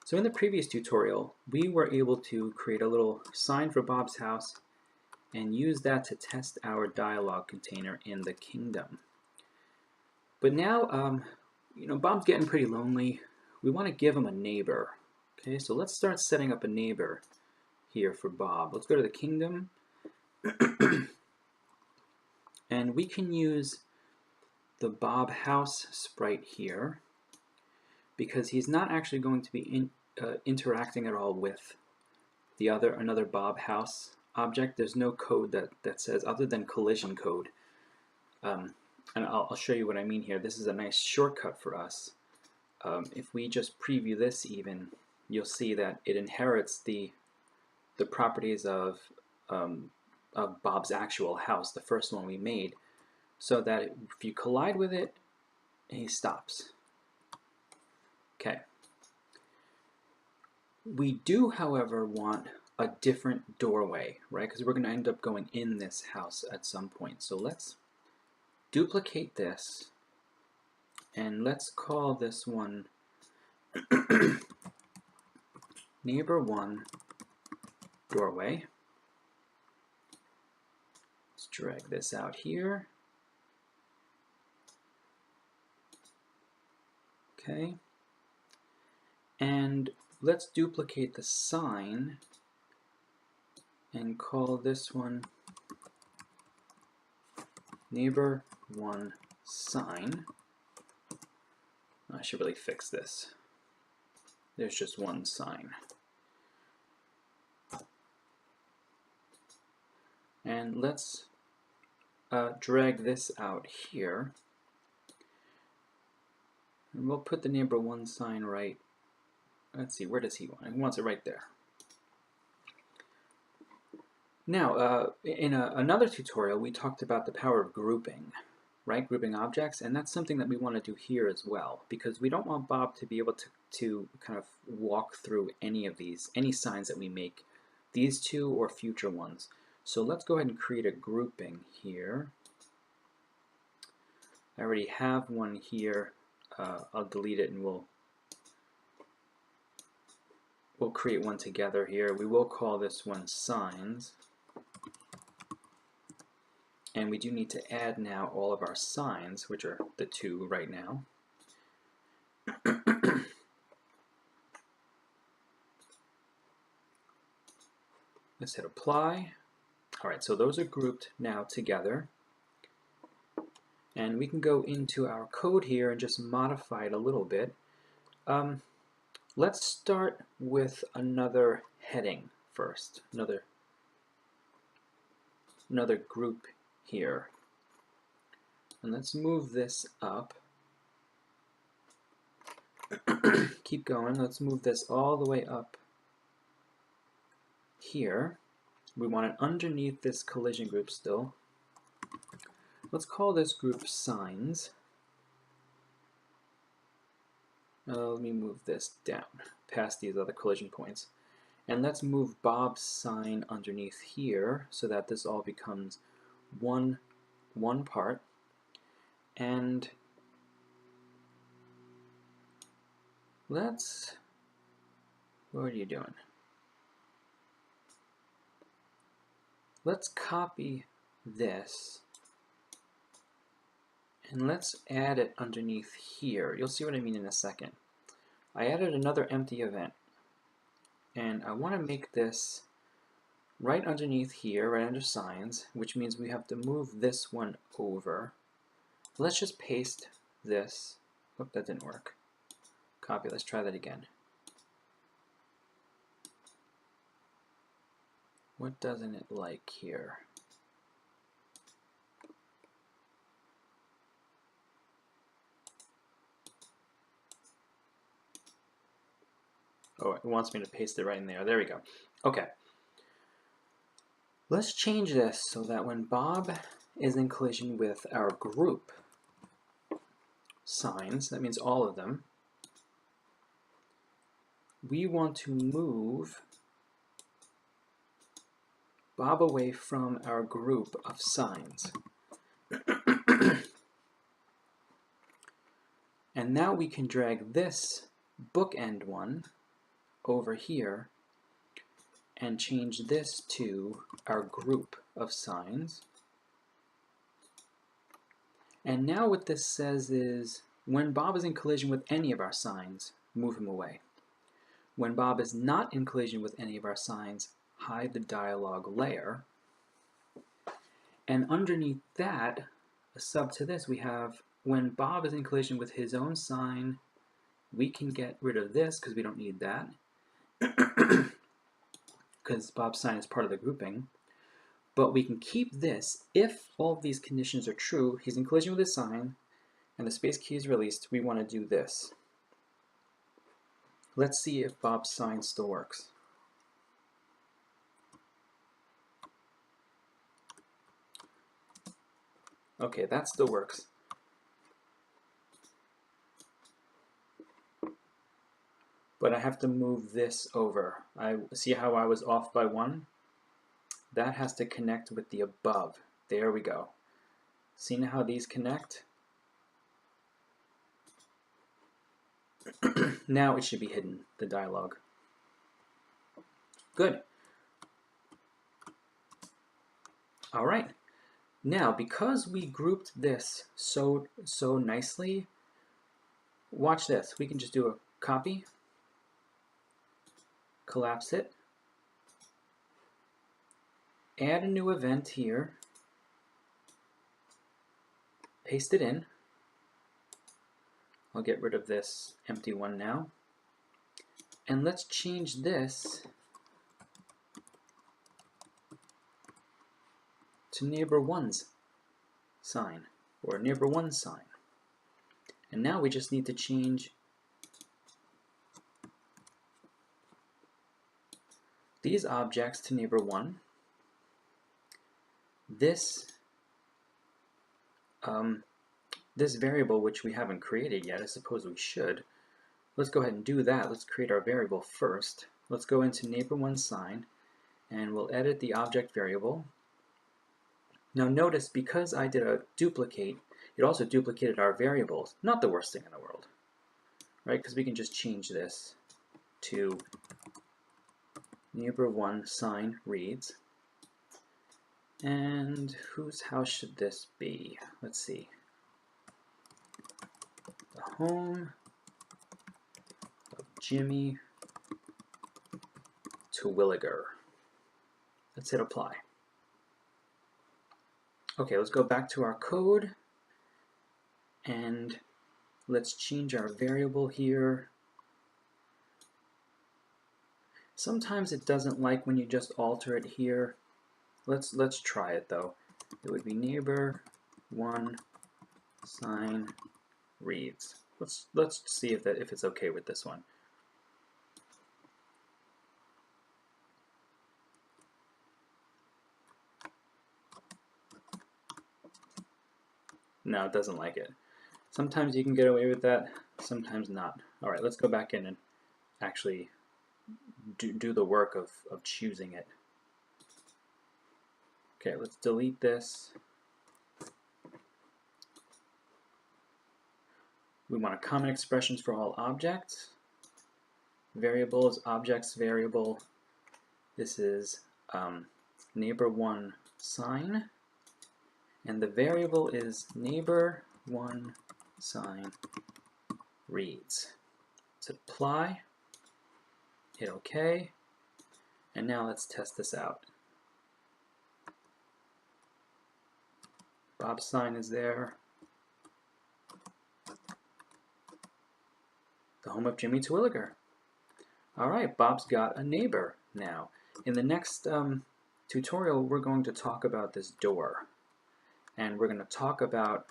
So in the previous tutorial, we were able to create a little sign for Bob's house and use that to test our dialog container in the kingdom. But now, Bob's getting pretty lonely. We want to give him a neighbor. Okay, so let's start setting up a neighbor here for Bob. Let's go to the kingdom. And we can use the Bob house sprite here because he's not actually going to be interacting at all with another Bob house object. There's no code that says, other than collision code. And I'll show you what I mean here. This is a nice shortcut for us. If we just preview this even, you'll see that it inherits the properties of Bob's actual house, the first one we made, so that if you collide with it, he stops. Okay. We do, however, want a different doorway, right? Because we're going to end up going in this house at some point. So let's duplicate this, and let's call this one neighbor1 doorway. Let's drag this out here. Okay. And let's duplicate the sign and call this one neighbor1 sign. I should really fix this. There's just one sign. And let's drag this out here. And we'll put the neighbor1 sign right. Let's see, where does he want it? He wants it right there. Now, in another tutorial, we talked about the power of grouping, right? Grouping objects, and that's something that we want to do here as well, because we don't want Bob to be able to kind of walk through any of these, any signs that we make, these two or future ones. So let's go ahead and create a grouping here. I already have one here. I'll delete it and we'll create one together here. We will call this one signs. And we do need to add now all of our signs, which are the two right now. Let's hit apply. All right, so those are grouped now together. And we can go into our code here and just modify it a little bit. Let's start with another heading first, another group here. And let's move this up. Keep going. Let's move this all the way up here. We want it underneath this collision group still. Let's call this group signs. Let me move this down past these other collision points. And let's move Bob's sign underneath here so that this all becomes one part. And what are you doing? Let's copy this and let's add it underneath here. You'll see what I mean in a second. I added another empty event, and I want to make this right underneath here, right under signs, which means we have to move this one over. Let's just paste this. Oop, that didn't work. Copy, let's try that again. What doesn't it like here? Oh, it wants me to paste it right in there. There we go. Okay. Let's change this so that when Bob is in collision with our group signs, that means all of them, we want to move Bob away from our group of signs. And now we can drag this bookend one over here and change this to our group of signs. And now what this says is, when Bob is in collision with any of our signs, move him away. When Bob is not in collision with any of our signs, hide the dialog layer. And underneath that, a sub to this, we have when Bob is in collision with his own sign, we can get rid of this because we don't need that, because Bob's sign is part of the grouping. But we can keep this if all of these conditions are true. He's in collision with his sign, and the space key is released. We want to do this. Let's see if Bob's sign still works. Okay, that still works. But I have to move this over. I see how I was off by 1? That has to connect with the above. There we go. See now how these connect? Now it should be hidden, the dialog. Good. All right. Now, because we grouped this so nicely, watch this. We can just do a copy, collapse it, add a new event here, paste it in. I'll get rid of this empty one now. And let's change this to neighbor 1's sign, or neighbor 1's sign. And now we just need to change these objects to neighbor 1. This this variable, which we haven't created yet, I suppose we should. Let's go ahead and do that. Let's create our variable first. Let's go into neighbor 1's sign, and we'll edit the object variable. Now notice, because I did a duplicate, it also duplicated our variables. Not the worst thing in the world, right? Because we can just change this to neighbor 1 sign reads. And whose house should this be? Let's see. The home of Jimmy Terwilliger. Let's hit apply. Okay, let's go back to our code and let's change our variable here. Sometimes it doesn't like when you just alter it here. Let's try it though. It would be neighbor 1 sign reads. Let's see if it's okay with this one. No, it doesn't like it. Sometimes you can get away with that, sometimes not. All right, let's go back in and actually do the work of choosing it. Okay, let's delete this. We want common expressions for all objects. Variables, objects variable. This is neighbor 1 sign. And the variable is neighbor 1 sign reads. Let's apply, hit OK, and now let's test this out. Bob's sign is there. The home of Jimmy Terwilliger. All right, Bob's got a neighbor now. In the next tutorial, we're going to talk about this door. And we're going to talk about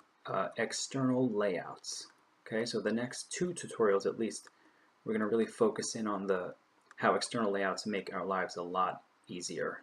external layouts. Okay, so the next 2 tutorials at least, we're going to really focus in on how external layouts make our lives a lot easier.